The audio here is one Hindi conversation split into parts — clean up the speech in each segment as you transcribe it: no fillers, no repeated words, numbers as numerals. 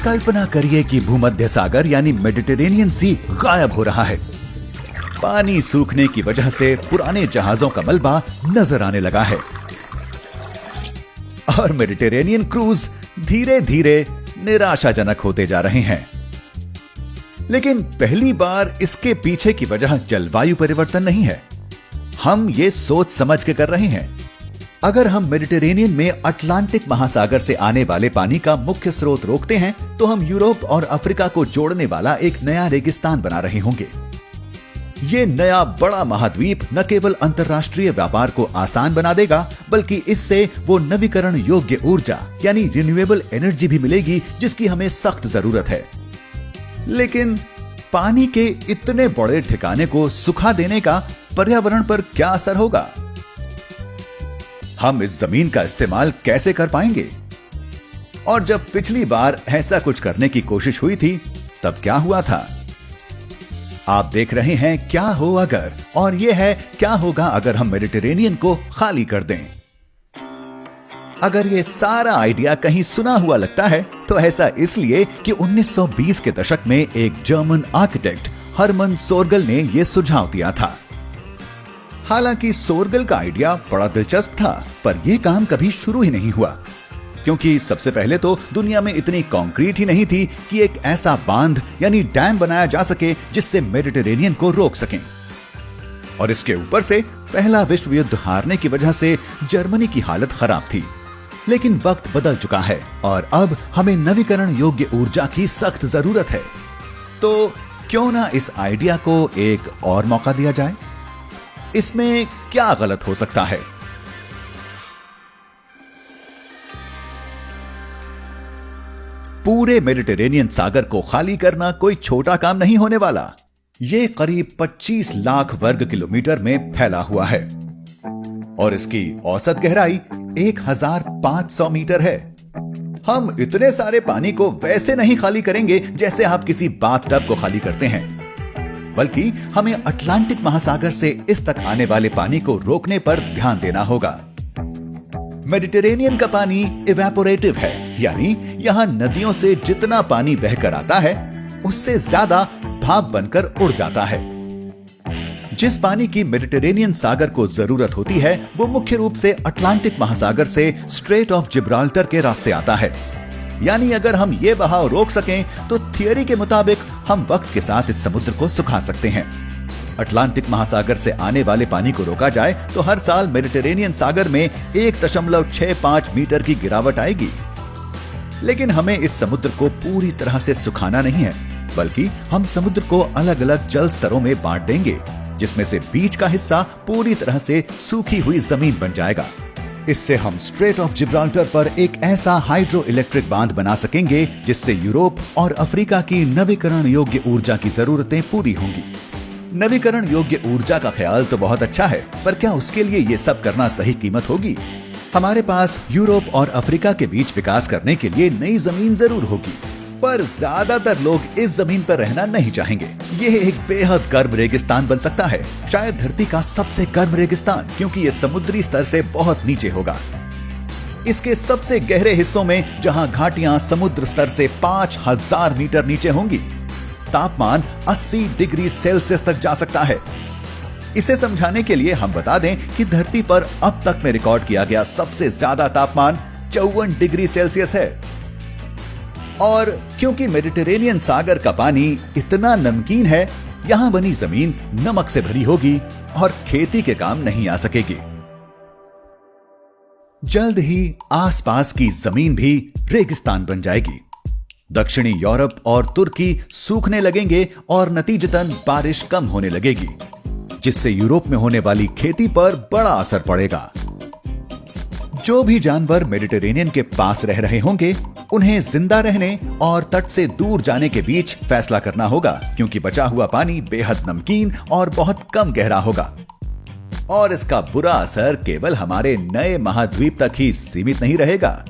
कल्पना करिए कि भूमध्य सागर यानी मेडिटेरेनियन सी गायब हो रहा है। पानी सूखने की वजह से पुराने जहाजों का मलबा नजर आने लगा है और मेडिटेरेनियन क्रूज धीरे धीरे निराशाजनक होते जा रहे हैं। लेकिन पहली बार इसके पीछे की वजह जलवायु परिवर्तन नहीं है। हम ये सोच समझ के कर रहे हैं। अगर हम मेडिटेरेनियन में अटलांटिक महासागर से आने वाले पानी का मुख्य स्रोत रोकते हैं तो हम यूरोप और अफ्रीका को जोड़ने वाला एक नया रेगिस्तान बना रहे होंगे। ये नया बड़ा महाद्वीप न केवल अंतर्राष्ट्रीय व्यापार को आसान बना देगा, बल्कि इससे वो नवीकरण योग्य ऊर्जा यानी रिन्यूएबल एनर्जी भी मिलेगी जिसकी हमें सख्त जरूरत है। लेकिन पानी के इतने बड़े ठिकाने को सुखा देने का पर्यावरण पर क्या असर होगा? हम इस जमीन का इस्तेमाल कैसे कर पाएंगे? और जब पिछली बार ऐसा कुछ करने की कोशिश हुई थी तब क्या हुआ था? आप देख रहे हैं क्या हो अगर, और यह है क्या होगा अगर हम मेडिटेरेनियन को खाली कर दें। अगर यह सारा आइडिया कहीं सुना हुआ लगता है तो ऐसा इसलिए कि 1920 के दशक में एक जर्मन आर्किटेक्ट हरमन सोरगल ने यह सुझाव दिया था। हालांकि सोरगल का आइडिया बड़ा दिलचस्प था, पर यह काम कभी शुरू ही नहीं हुआ, क्योंकि सबसे पहले तो दुनिया में इतनी कंक्रीट ही नहीं थी कि एक ऐसा बांध यानी डैम बनाया जा सके जिससे मेडिटेरेनियन को रोक सकें। और इसके ऊपर से पहला विश्व युद्ध हारने की वजह से जर्मनी की हालत खराब थी। लेकिन वक्त बदल चुका है और अब हमें नवीकरण योग्य ऊर्जा की सख्त जरूरत है। तो क्यों ना इस आइडिया को एक और मौका दिया जाए? इसमें क्या गलत हो सकता है? पूरे मेडिटेरेनियन सागर को खाली करना कोई छोटा काम नहीं होने वाला। यह करीब 25 लाख वर्ग किलोमीटर में फैला हुआ है और इसकी औसत गहराई 1500 मीटर है। हम इतने सारे पानी को वैसे नहीं खाली करेंगे जैसे आप किसी बाथटब को खाली करते हैं, बल्कि हमें अटलांटिक महासागर से इस तक आने वाले पानी को रोकने पर ध्यान देना होगा। मेडिटेरेनियन का पानी इवेपोरेटिव है, यानी यहां नदियों से जितना पानी बहकर आता है उससे ज्यादा भाप बनकर उड़ जाता है। जिस पानी की मेडिटेरेनियन सागर को जरूरत होती है वो मुख्य रूप से अटलांटिक महासागर से स्ट्रेट ऑफ जिब्राल्टर के रास्ते आता है। यानी अगर हम ये बहाव रोक सकें तो थियरी के मुताबिक हम वक्त के साथ इस समुद्र को सुखा सकते हैं। अटलांटिक महासागर से आने वाले पानी को रोका जाए तो हर साल मेडिटेरेनियन सागर में 1.65 मीटर की गिरावट आएगी। लेकिन हमें इस समुद्र को पूरी तरह से सुखाना नहीं है, बल्कि हम समुद्र को अलग अलग जल स्तरों में बांट देंगे, जिसमें से बीच का हिस्सा पूरी तरह से सूखी हुई जमीन बन जाएगा। इससे हम स्ट्रेट ऑफ जिब्राल्टर पर एक ऐसा हाइड्रो इलेक्ट्रिक बांध बना सकेंगे जिससे यूरोप और अफ्रीका की नवीकरण योग्य ऊर्जा की जरूरतें पूरी होंगी। नवीकरण योग्य ऊर्जा का ख्याल तो बहुत अच्छा है, पर क्या उसके लिए ये सब करना सही कीमत होगी? हमारे पास यूरोप और अफ्रीका के बीच विकास करने के लिए नई जमीन जरूर होगी, पर ज्यादातर लोग इस जमीन पर रहना नहीं चाहेंगे। यह एक बेहद गर्म रेगिस्तान बन सकता है, शायद धरती का सबसे गर्म रेगिस्तान, क्योंकि यह समुद्री स्तर से बहुत नीचे होगा। इसके सबसे गहरे हिस्सों में, जहां घाटियां समुद्र स्तर से 5000 मीटर नीचे होंगी, तापमान 80 डिग्री सेल्सियस तक जा सकता है। इसे समझाने के लिए हम बता दें कि धरती पर अब तक में रिकॉर्ड किया गया सबसे ज्यादा तापमान 54 डिग्री सेल्सियस है। और क्योंकि मेडिटेरेनियन सागर का पानी इतना नमकीन है, यहां बनी जमीन नमक से भरी होगी और खेती के काम नहीं आ सकेगी। जल्द ही आसपास की जमीन भी रेगिस्तान बन जाएगी। दक्षिणी यूरोप और तुर्की सूखने लगेंगे और नतीजतन बारिश कम होने लगेगी, जिससे यूरोप में होने वाली खेती पर बड़ा असर पड़ेगा। जो भी जानवर मेडिटेरेनियन के पास रह रहे होंगे, उन्हें जिंदा रहने और तट से दूर जाने के बीच फैसला करना होगा, क्योंकि बचा हुआ पानी बेहद नमकीन और बहुत कम गहरा होगा। और इसका बुरा असर केवल हमारे नए महाद्वीप तक ही सीमित नहीं रहेगा।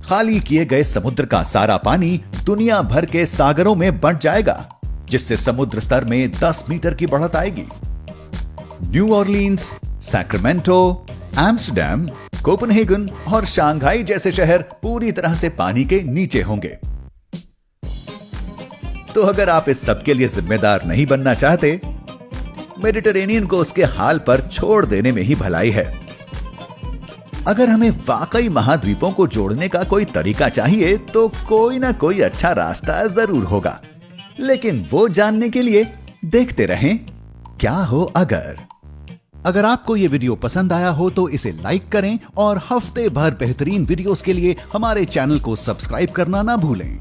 खाली किए गए समुद्र का सारा पानी दुनिया भर के सागरों में बंट जाएगा, जिससे समुद्र स्तर में 10 मीटर की बढ़त आएगी। New Orleans, Sacramento, Amsterdam, Copenhagen और शंघाई जैसे शहर पूरी तरह से पानी के नीचे होंगे। तो अगर आप इस सब के लिए जिम्मेदार नहीं बनना चाहते, मेडिटेरेनियन को उसके हाल पर छोड़ देने में ही भलाई है। अगर हमें वाकई महाद्वीपों को जोड़ने का कोई तरीका चाहिए तो कोई ना कोई अच्छा रास्ता जरूर होगा, लेकिन वो जानने के लिए देखते रहें क्या हो अगर। अगर आपको ये वीडियो पसंद आया हो तो इसे लाइक करें और हफ्ते भर बेहतरीन वीडियोस के लिए हमारे चैनल को सब्सक्राइब करना ना भूलें।